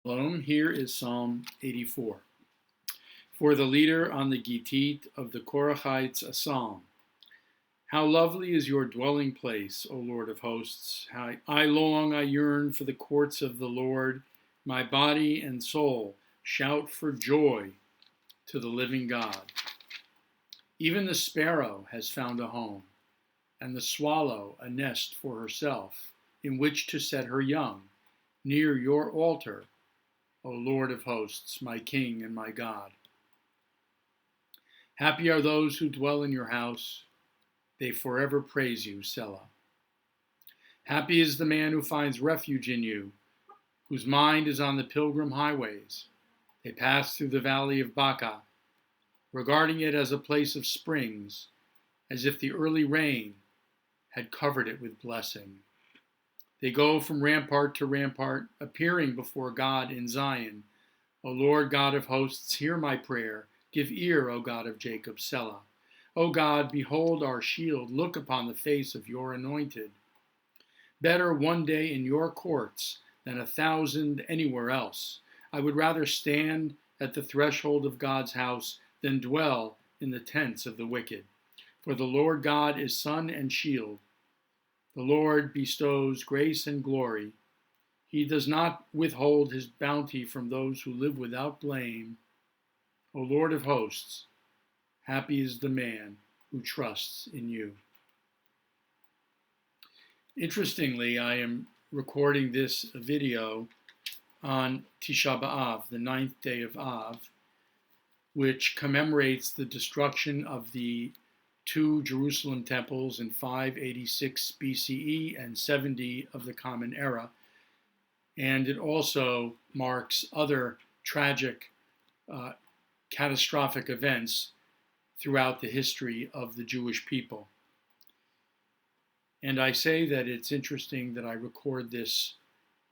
Shalom, here is Psalm 84. For the leader on the Gittit of the Korahites, a psalm. How lovely is your dwelling place, O Lord of hosts. How I yearn for the courts of the Lord. My body and soul shout for joy to the living God. Even the sparrow has found a home, and the swallow a nest for herself, in which to set her young, near your altar, O Lord of hosts, my King and my God. Happy are those who dwell in your house. They forever praise you, Selah. Happy is the man who finds refuge in you, whose mind is on the pilgrim highways. They pass through the valley of Baca, regarding it as a place of springs, as if the early rain had covered it with blessing. They go from rampart to rampart, appearing before God in Zion. O Lord God of hosts, hear my prayer. Give ear, O God of Jacob, Selah. O God, behold our shield. Look upon the face of your anointed. Better one day in your courts than 1,000 anywhere else. I would rather stand at the threshold of God's house than dwell in the tents of the wicked. For the Lord God is sun and shield. The Lord bestows grace and glory. He does not withhold his bounty from those who live without blame. O Lord of hosts, happy is the man who trusts in you. Interestingly, I am recording this video on Tisha B'Av, the 9th day of Av, which commemorates the destruction of the two Jerusalem temples in 586 BCE and 70 of the Common Era. And it also marks other tragic, catastrophic events throughout the history of the Jewish people. And I say that it's interesting that I record this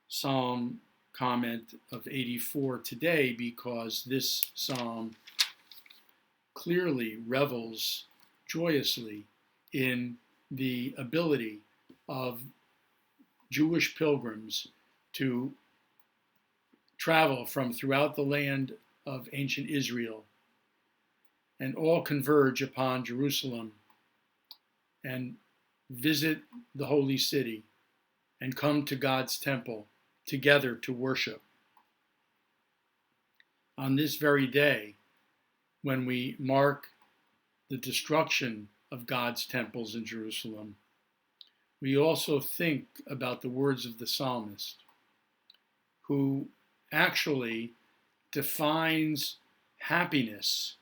psalm comment of 84 today because this psalm clearly revels joyously in the ability of Jewish pilgrims to travel from throughout the land of ancient Israel and all converge upon Jerusalem and visit the holy city and come to God's temple together to worship. On this very day, when we mark the destruction of God's temples in Jerusalem, we also think about the words of the psalmist, who actually defines happiness,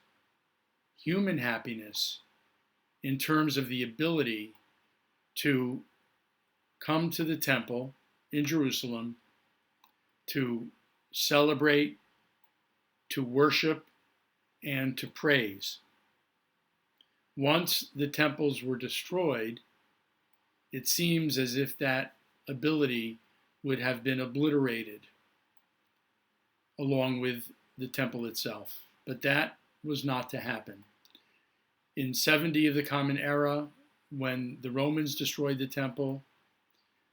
human happiness, in terms of the ability to come to the temple in Jerusalem, to celebrate, to worship, and to praise. Once the temples were destroyed, it seems as if that ability would have been obliterated along with the temple itself. But that was not to happen. In 70 of the Common Era, when the Romans destroyed the temple,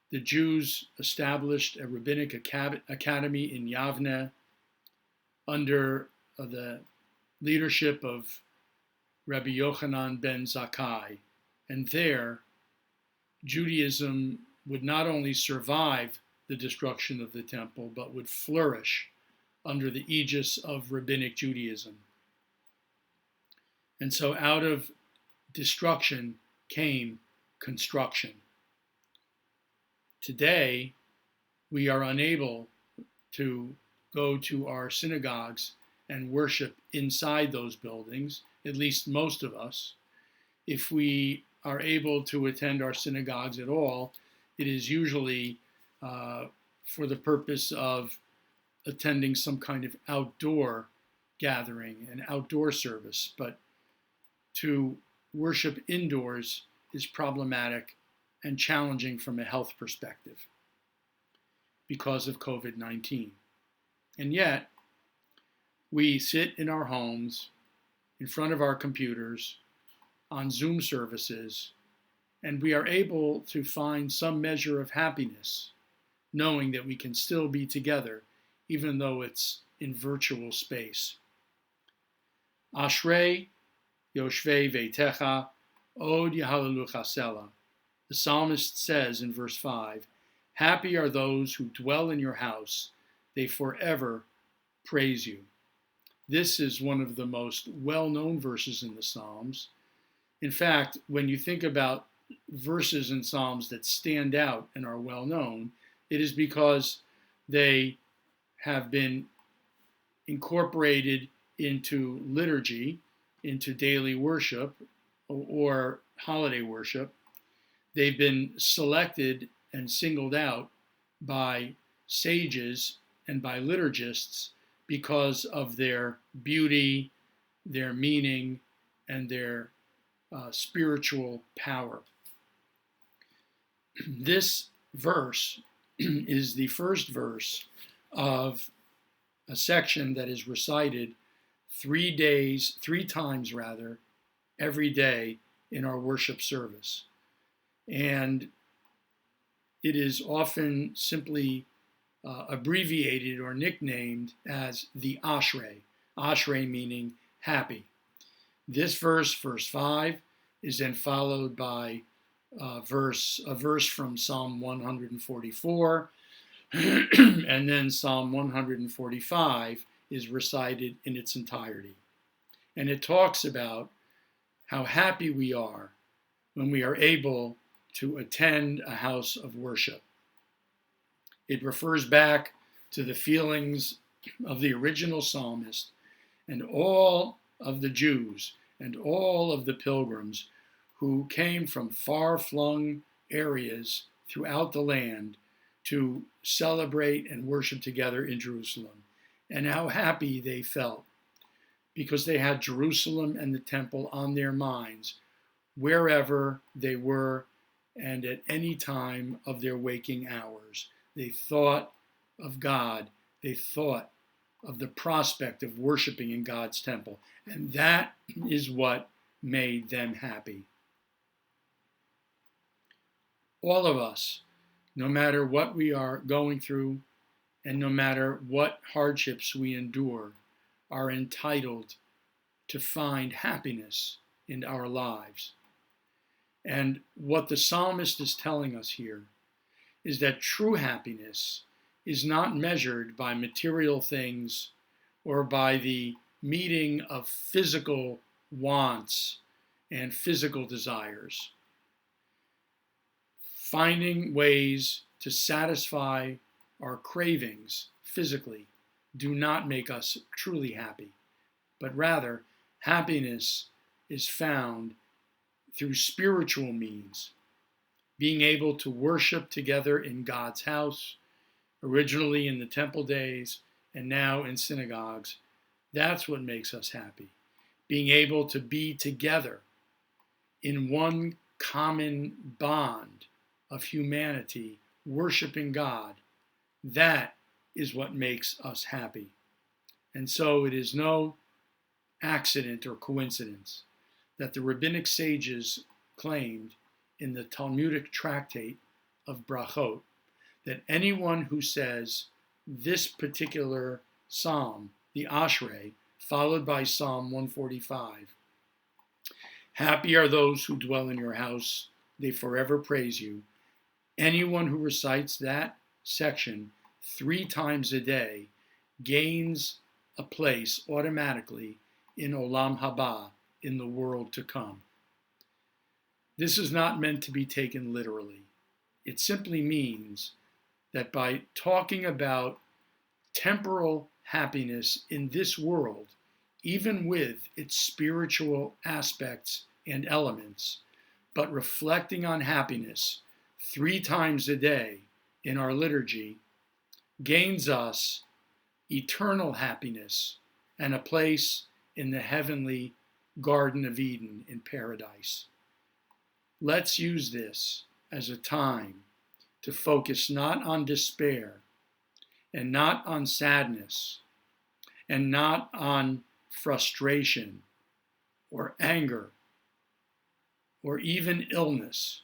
the Jews established a rabbinic academy in Yavne under the leadership of Rabbi Yochanan ben Zakkai. And there, Judaism would not only survive the destruction of the temple, but would flourish under the aegis of rabbinic Judaism. And so out of destruction came construction. Today, we are unable to go to our synagogues and worship inside those buildings, at least most of us. If we are able to attend our synagogues at all, it is usually for the purpose of attending some kind of outdoor gathering, an outdoor service. But to worship indoors is problematic and challenging from a health perspective because of COVID-19. And yet, we sit in our homes, in front of our computers, on Zoom services, and we are able to find some measure of happiness, knowing that we can still be together even though it's in virtual space. Ashrei Yoshvei Veitecha Od Yahalelucha Selah. The psalmist says in verse 5, happy are those who dwell in your house, they forever praise you. This is one of the most well-known verses in the Psalms. In fact, when you think about verses in Psalms that stand out and are well-known, it is because they have been incorporated into liturgy, into daily worship or holiday worship. They've been selected and singled out by sages and by liturgists because of their beauty, their meaning, and their spiritual power. This verse is the first verse of a section that is recited 3 times every day in our worship service. And it is often simply abbreviated or nicknamed as the Ashrei. Ashrei meaning happy. This verse 5, is then followed by a verse from Psalm 144, and then Psalm 145 is recited in its entirety. And it talks about how happy we are when we are able to attend a house of worship. It refers back to the feelings of the original psalmist and all of the Jews and all of the pilgrims who came from far-flung areas throughout the land to celebrate and worship together in Jerusalem, and how happy they felt because they had Jerusalem and the temple on their minds wherever they were and at any time of their waking hours. They thought of God. They thought of the prospect of worshiping in God's temple. And that is what made them happy. All of us, no matter what we are going through and no matter what hardships we endure, are entitled to find happiness in our lives. And what the psalmist is telling us here is that true happiness is not measured by material things or by the meeting of physical wants and physical desires. Finding ways to satisfy our cravings physically do not make us truly happy, but rather happiness is found through spiritual means, being able to worship together in God's house, originally in the temple days and now in synagogues. That's what makes us happy. Being able to be together in one common bond of humanity, worshiping God, that is what makes us happy. And so it is no accident or coincidence that the rabbinic sages claimed in the Talmudic tractate of Brachot that anyone who says this particular psalm, the Ashrei, followed by Psalm 145, happy are those who dwell in your house, they forever praise you. Anyone who recites that section 3 times a day gains a place automatically in Olam Haba, in the world to come. This is not meant to be taken literally. It simply means that by talking about temporal happiness in this world, even with its spiritual aspects and elements, but reflecting on happiness 3 times a day in our liturgy, gains us eternal happiness and a place in the heavenly Garden of Eden in paradise. Let's use this as a time to focus not on despair and not on sadness and not on frustration or anger or even illness,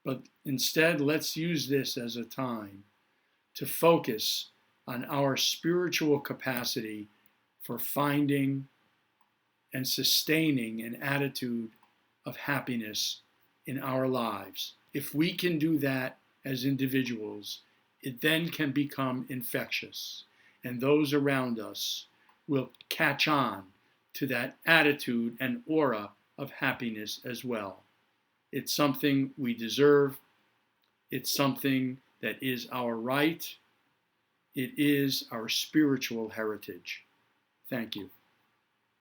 but instead let's use this as a time to focus on our spiritual capacity for finding and sustaining an attitude of happiness in our lives. If we can do that as individuals, it then can become infectious, and those around us will catch on to that attitude and aura of happiness as well. It's something we deserve. It's something that is our right. It is our spiritual heritage. Thank you.